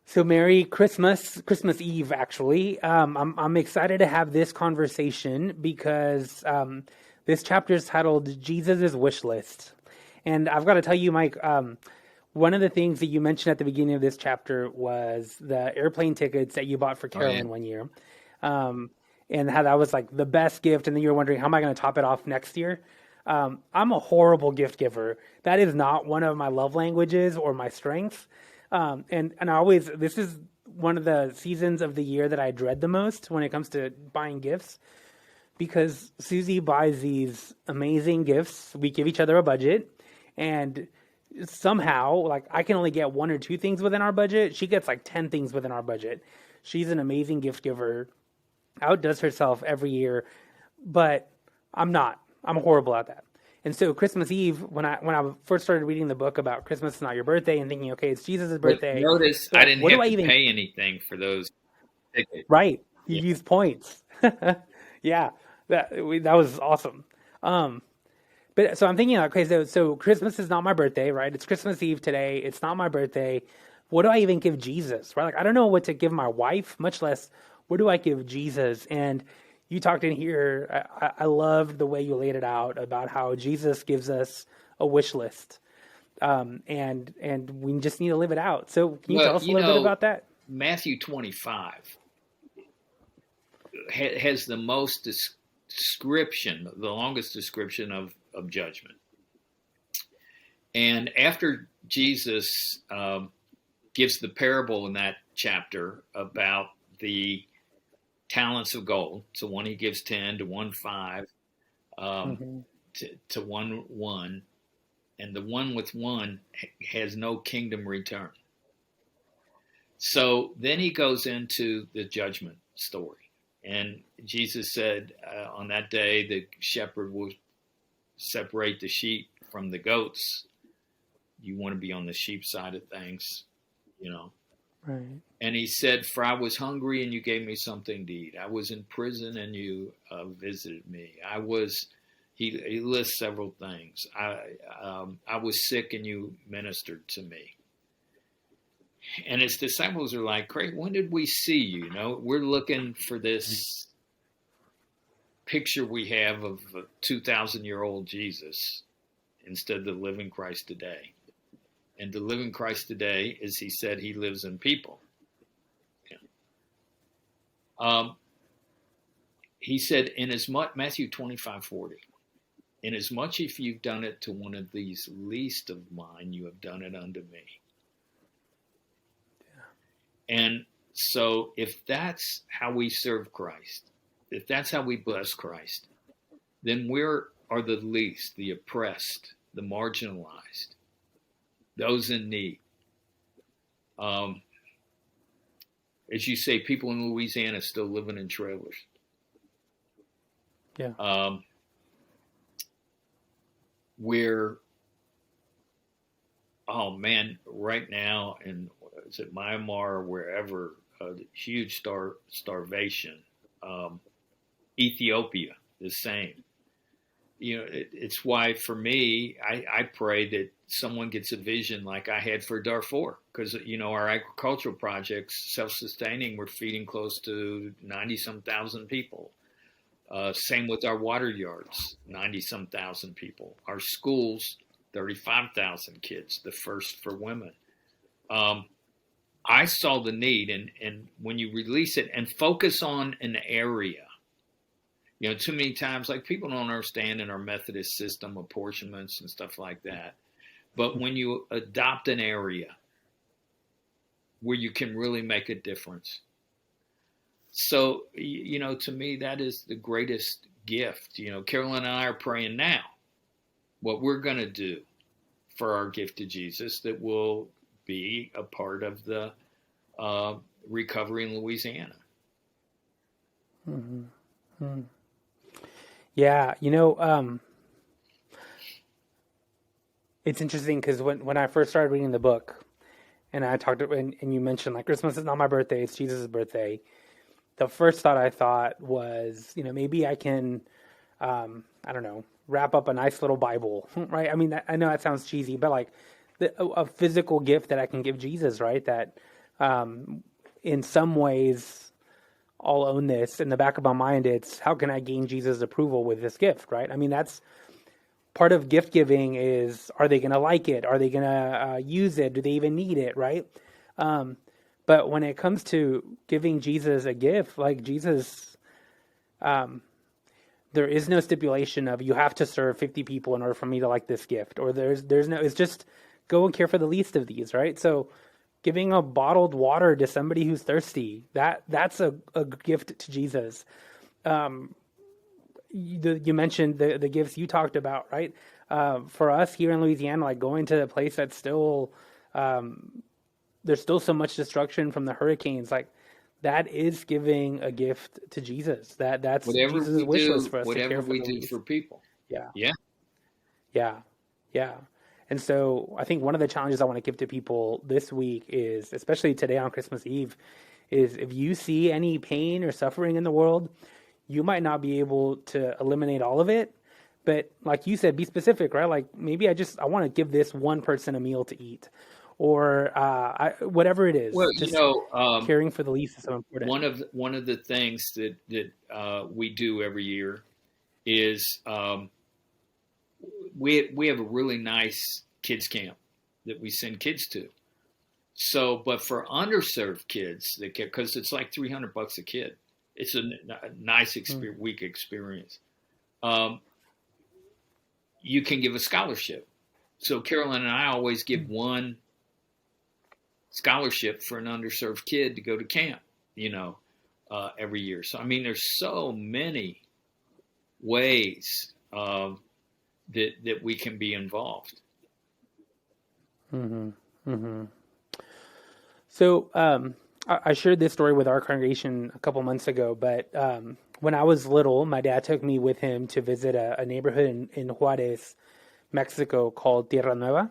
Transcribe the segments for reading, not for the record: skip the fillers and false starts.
So Merry Christmas, Christmas Eve, actually. I'm excited to have this conversation because this chapter is titled Jesus' Wish List. And I've got to tell you, Mike, one of the things that you mentioned at the beginning of this chapter was the airplane tickets that you bought for Oh yeah. Carolyn one year. Um, and how that was like the best gift. And then you were wondering, how am I going to top it off next year? I'm a horrible gift giver. That is not one of my love languages or my strengths. And I always, this is one of the seasons of the year that I dread the most when it comes to buying gifts because Susie buys these amazing gifts. We give each other a budget, and somehow, like, I can only get one or two things within our budget. She gets like 10 things within our budget. She's an amazing gift giver, outdoes herself every year, but I'm not. I'm horrible at that. And so Christmas Eve, when I first started reading the book about Christmas is not your birthday and thinking, okay, it's Jesus' But birthday, notice but I like, didn't what do have I to even pay anything for those tickets. write? You Yeah. use points. Yeah, that was awesome. Um, but so I'm thinking, okay, so Christmas is not my birthday, right? It's Christmas Eve today. It's not my birthday. What do I even give Jesus, right? Like I don't know what to give my wife, much less what do I give Jesus? And you talked in here. I loved the way you laid it out about how Jesus gives us a wish list, and we just need to live it out. So can you Well, tell us a little bit about that? Matthew 25 has the most description, the longest description of judgment. And after Jesus gives the parable in that chapter about the talents of gold, to one he gives 10, to one 5, um, Hmm. to one 1, and the one with 1 has no kingdom return. So then he goes into the judgment story. And Jesus said, on that day, the shepherd will separate the sheep from the goats. You want to be on the sheep side of things, you know. Right. And he said, for I was hungry and you gave me something to eat. I was in prison and you visited me. He lists several things. I was sick and you ministered to me. And his disciples are like, Craig, when did we see you? You know, we're looking for this picture we have of a 2,000-year-old Jesus instead of the living Christ today. And the living Christ today is he said he lives in people. Yeah. He said, in as much, Matthew 25:40, in as much if you've done it to one of these least of mine, you have done it unto me. And so if that's how we serve Christ, if that's how we bless Christ, then we're are the least, the oppressed, the marginalized, those in need. Um, as you say, people in Louisiana still living in trailers. Yeah. Um, we're, oh man, right now in, is it Myanmar or wherever, huge starvation. Um, Ethiopia, the same. You know, it's why for me, I pray that someone gets a vision like I had for Darfur, because you know our agricultural projects, self-sustaining, we're feeding close to 90 some thousand people. Same with our water yards, 90 some thousand people. Our schools, 35,000 kids, the first for women. Um, I saw the need, and when you release it and focus on an area, you know, too many times, like people don't understand in our Methodist system apportionments and stuff like that. But when you adopt an area where you can really make a difference. So, you know, to me, that is the greatest gift. You know, Carolyn and I are praying now what we're going to do for our gift to Jesus that will be a part of the recovery in Louisiana. Mm-hmm. Yeah, it's interesting because when I first started reading the book, and I talked and you mentioned like Christmas is not my birthday, it's Jesus' birthday. The first thought I thought was, maybe I can, I don't know, wrap up a nice little Bible, right? I mean, I know that sounds cheesy, but like a physical gift that I can give Jesus, right? That Um, in some ways, I'll own this. In the back of my mind, it's how can I gain Jesus' approval with this gift, right? I mean, that's part of gift giving is are they going to like it? Are they going to use it? Do they even need it, right? Um, but when it comes to giving Jesus a gift, like Jesus, um, there is no stipulation of you have to serve 50 people in order for me to like this gift, or there's no. It's just go and care for the least of these, right? So giving a bottled water to somebody who's thirsty, that's a gift to Jesus. Um, you mentioned the gifts you talked about, right? For us here in Louisiana, like going to a place that's still there's still so much destruction from the hurricanes, like that is giving a gift to Jesus. That's Jesus' wish list for us to Whatever care for we the do least. for people. Yeah, Yeah. yeah, yeah. And so I think one of the challenges I want to give to people this week is, especially today on Christmas Eve, is if you see any pain or suffering in the world, you might not be able to eliminate all of it, but like you said, be specific, right? Like maybe I want to give this one person a meal to eat, or whatever it Well, is. Just caring for the least is so important. one of the things that we do every year is we have a really nice kids camp that we send kids to. So, but for underserved kids, because it's like $300 a kid, it's a nice Mm. week experience. Um, you can give a scholarship. So Carolyn and I always give one scholarship for an underserved kid to go to camp, you know, every year. So I mean, there's so many ways that we can be involved. Hmm. Hmm. So I shared this story with our congregation a couple months ago, but when I was little, my dad took me with him to visit a neighborhood in Juarez, Mexico called Tierra Nueva.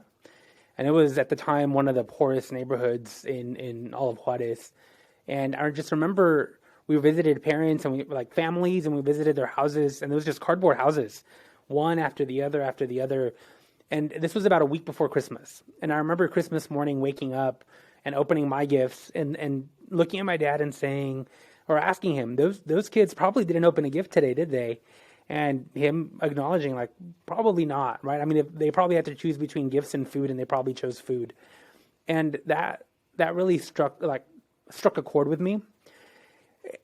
And it was at the time one of the poorest neighborhoods in all of Juarez. And I just remember we visited parents and we like families and we visited their houses and it was just cardboard houses, one after the other after the other. And this was about a week before Christmas. And I remember Christmas morning waking up and opening my gifts and looking at my dad and saying or asking him, those kids probably didn't open a gift today, did they? And him acknowledging like probably not, right? I mean, if they probably had to choose between gifts and food and they probably chose food. And that really struck a chord with me.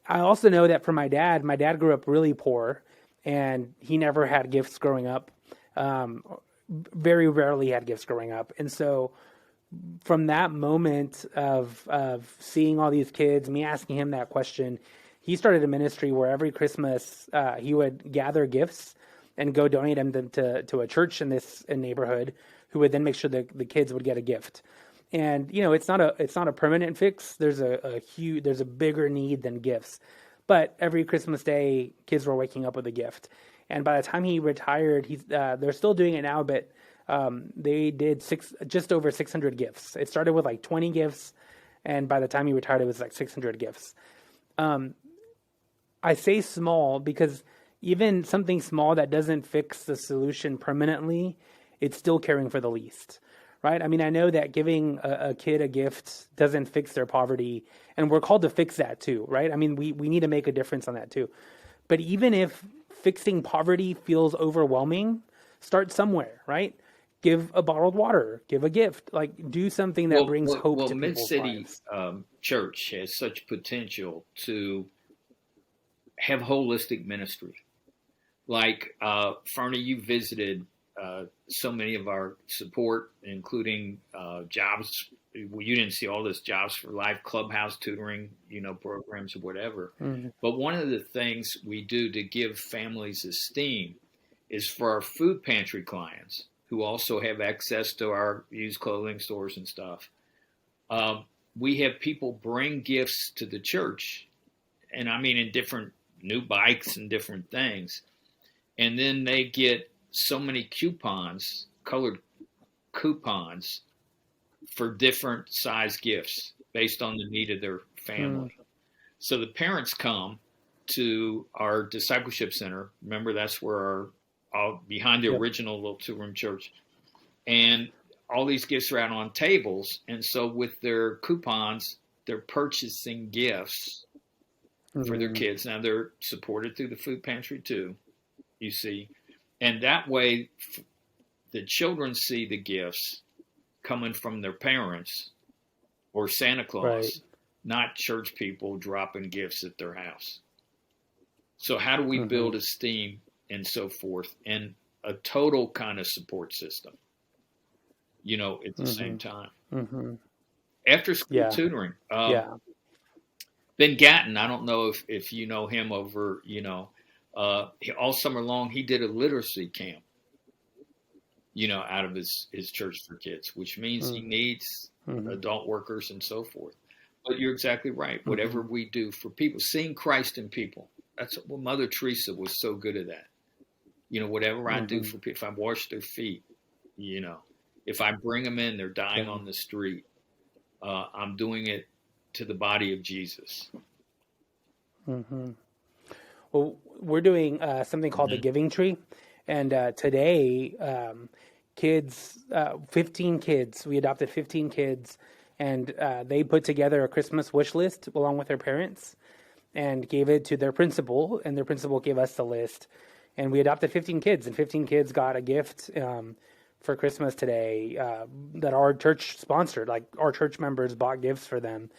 I also know that for my dad grew up really poor and he never had gifts growing up. Um, Very rarely had gifts growing up. And so from that moment of seeing all these kids, me asking him that question, he started a ministry where every Christmas he would gather gifts and go donate them to a church in this neighborhood, who would then make sure that the kids would get a gift. And you know, it's not a permanent fix. There's a bigger need than gifts. But every Christmas day, kids were waking up with a gift. And by the time he retired, they're still doing it now, but they did just over 600 gifts. It started with like 20 gifts, and by the time he retired, it was like 600 gifts. Um, I say small because even something small that doesn't fix the solution permanently, it's still caring for the least, right? I mean, I know that giving a kid a gift doesn't fix their poverty, and we're called to fix that too, right? I mean, we need to make a difference on that too. But even if fixing poverty feels overwhelming, start somewhere, right? Give a bottled water, give a gift, like do something that brings hope to Mid people's City lives. Church has such potential to have holistic ministry. Like Fernie, you visited so many of our support, including jobs. Well, you didn't see all this jobs for life, clubhouse tutoring, programs or whatever. Mm, But one of the things we do to give families esteem is for our food pantry clients who also have access to our used clothing stores and stuff. Um, we have people bring gifts to the church, and I mean in different new bikes and different things, and then they get so many coupons, colored coupons for different size gifts based on the need of their mm, family. So the parents come to our discipleship center. Remember, that's where behind the yep. original little two-room church, and all these gifts are out on tables. And so with their coupons, they're purchasing gifts for their Mm-hmm. kids. Now they're supported through the food pantry too, you see, and that way the children see the gifts coming from their parents or Santa Right. Claus, not church people dropping gifts at their house. So how do we Mm-hmm. build esteem and so forth, and a total kind of support system, at the Mm-hmm. same time? Mm-hmm. After school Yeah. tutoring. Yeah. Ben Gatton, I don't know if you know him over, all summer long he did a literacy camp, out of his church for kids, which means he needs Mm-hmm. adult workers and so forth. But you're exactly right. Mm-hmm. Whatever we do for people, seeing Christ in people, that's what Mother Teresa was so good at that. Whatever I do Mm-hmm. for people, if I wash their feet, you know, if I bring them in, they're dying Yeah. on the street, I'm doing it to the body of Jesus. Mm-hmm. Well, we're doing something called the Mm-hmm. Giving Tree, and today, kids, 15 kids, we adopted 15 kids, and they put together a Christmas wish list along with their parents, and gave it to their principal, and their principal gave us the list, and we adopted 15 kids, and 15 kids got a gift for Christmas today that our church sponsored. Like our church members bought gifts for them.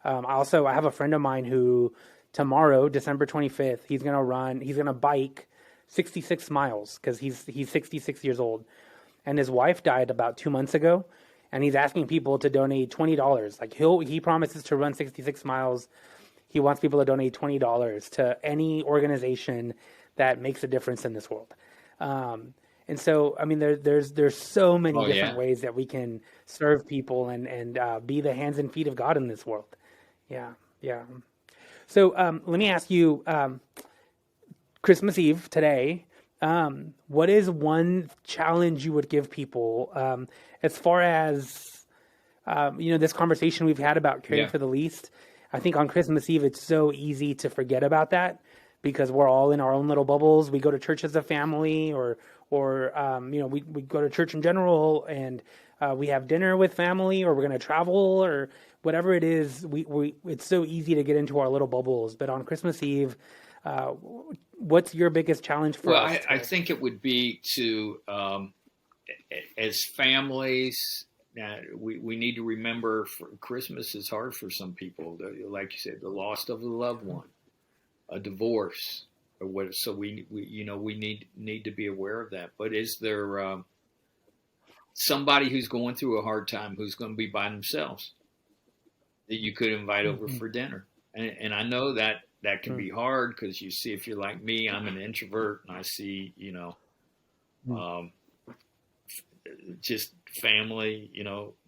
I have a friend of mine who tomorrow, December 25th, he's gonna bike 66 miles because he's 66 years old, and his wife died about 2 months ago, and he's asking people to donate $20. Like he promises to run 66 miles. He wants people to donate $20 to any organization that makes a difference in this world. And so, I mean, there's so many Oh different yeah. ways that we can serve people and be the hands and feet of God in this world. Yeah, yeah. So let me ask you, Christmas Eve today. What is one challenge you would give people as far as this conversation we've had about caring Yeah. for the least? I think on Christmas Eve it's so easy to forget about that because we're all in our own little bubbles. We go to church as a family, or we go to church in general, and we have dinner with family, or we're going to travel, or whatever it is. We it's so easy to get into our little bubbles. But on Christmas Eve, uh, what's your biggest challenge for Well, us I today? think it would be to, as families, we need to remember Christmas is hard for some people. Like you said, the loss of a loved one, a divorce, or what. So we need to be aware of that. But is there somebody who's going through a hard time who's going to be by themselves that you could invite over Hmm. for dinner? And I know that can be hard because you see, if you're like me, I'm an introvert, and I see, um, just family,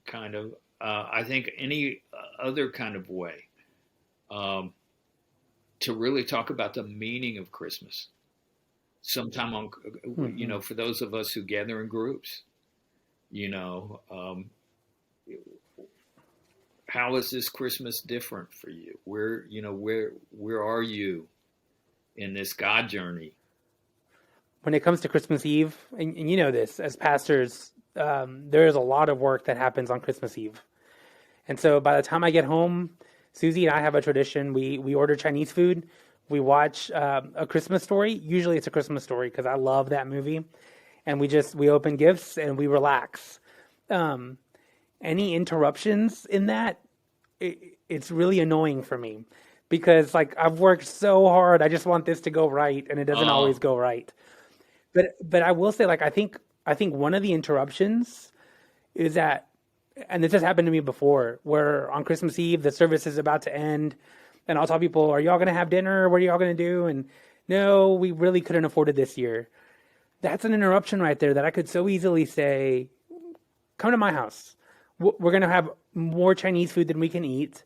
kind of. I think any other kind of way um, to really talk about the meaning of Christmas. Sometime on, Hmm. for those of us who gather in groups, you know, um, how is this Christmas different for you? Where are you in this God journey? When it comes to Christmas Eve, and you know this as pastors, there is a lot of work that happens on Christmas Eve. And so by the time I get home, Susie and I have a tradition. We order Chinese food. We watch a Christmas story. Usually it's a Christmas story because I love that movie. And we open gifts and we relax. Um, any interruptions in that, it's really annoying for me because like I've worked so hard. I just want this to go right, and it doesn't always Oh, go right. But I will say, like, I think one of the interruptions is that, and this has happened to me before, where on Christmas Eve the service is about to end, and I'll tell people, "Are y'all gonna have dinner? What are y'all gonna do?" And no, we really couldn't afford it this year. That's an interruption right there that I could so easily say, "Come to my house. We're gonna have more Chinese food than we can eat.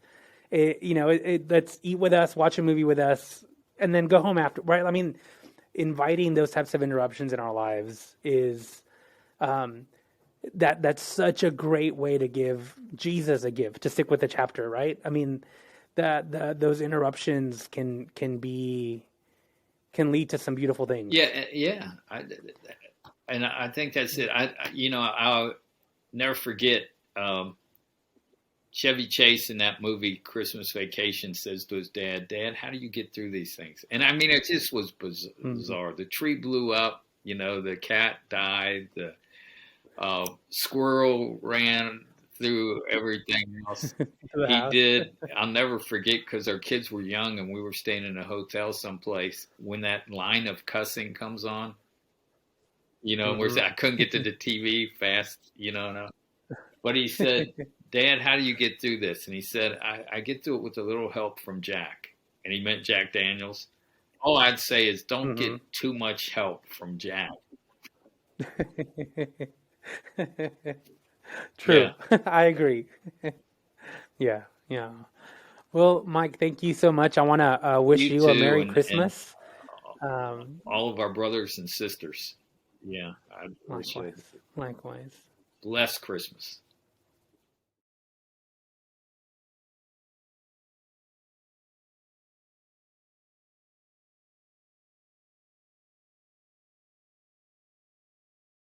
Let's eat with us, watch a movie with us, and then go home after." Right? I mean, inviting those types of interruptions in our lives is um, that's such a great way to give Jesus a gift. To stick with the chapter, right? I mean, those interruptions can lead to some beautiful things. yeah, yeah. And I think that's it. I'll never forget. Chevy Chase in that movie Christmas Vacation says to his dad, "Dad, how do you get through these things?" And I mean, it just was Mhm. bizarre. The tree blew up. The cat died. The squirrel ran through everything else. To the He house. did. I'll never forget because our kids were young and we were staying in a hotel someplace when that line of cussing comes on. And Hmm. I couldn't get to the TV fast. But he said, "Dad, how do you get through this?" And he said, I get through it with a little help from Jack. And he meant Jack Daniels. All I'd say is don't get Hmm. too much help from Jack. True. Yeah, I agree. Yeah, yeah. Well, Mike, thank you so much. I want to wish you you a too, Merry and Christmas. Um, all of our brothers and sisters. Yeah, I wish you likewise, likewise. a blessed Christmas.